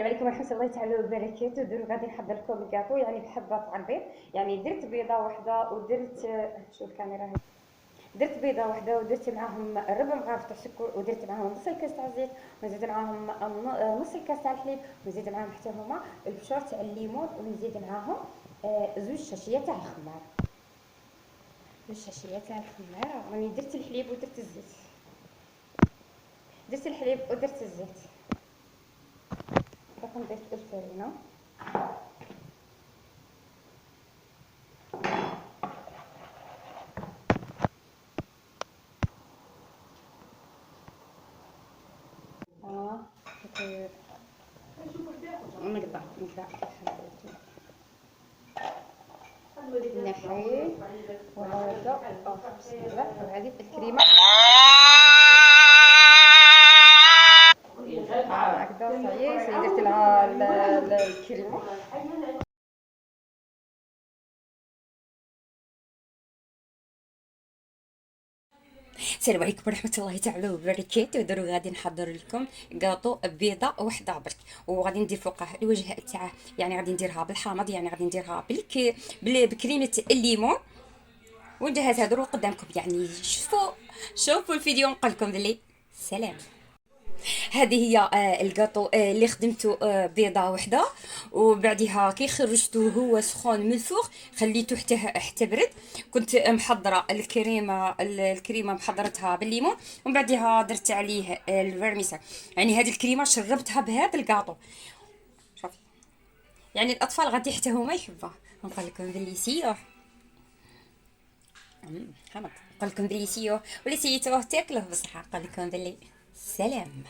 السلام عليكم ورحمة الله تعالى وبركاته. درك غادي نحضر لكم الكاطو يعني بحبة تاع البيض. يعني درت بيضة واحدة ودرت شوف الكاميرا هاي. درت بيضة واحدة ودرت معاهم ربع مغرف تاع السكر ودرت معاهم نص الكاس تاع الزيت ونزيد معاهم نص الكاس تاع الحليب ونزيد معاهم حتى هما البشور تاع الليمون ونزيد معاهم زوج شاشيات تاع الخمار. زوج شاشيات تاع الخمار. راني درت الحليب ودرت الزيت. درت الحليب ودرت الزيت. باقي نضيف الفرينة. نقطع نحي وهذا بسم الله. وهذه الكريمة هكذا صايي درت لها الكريمة. السلام عليكم ورحمة الله تعالى وبركاته. درو غادي نحضر لكم كاطو بيضة وحدة برك، وغادي ندير فوقها الوجه تاعه، يعني غادي نديرها بالحامض، يعني غادي نديرها بكريمة الليمون ونجهزها درو قدامكم. يعني شوفوا الفيديو نقول لكم بلي سلام. هذه هي الكاطو اللي خدمته بيضه وحده، وبعدها كي خرجته هو سخون من الفوق خليته حتى برد. كنت محضره الكريمه محضرتها بالليمون، ومن بعدها درت عليه الفرميسا. يعني هذه الكريمه شربتها بهذا الكاطو. شوفي، يعني الاطفال غادي حتى هما يحبوها. نقول لكم بلي سيوه حمض. نقول لكم بلي سيوه ولا سيتوه تاكلوه بصحه. نقول لكم بلي سلام.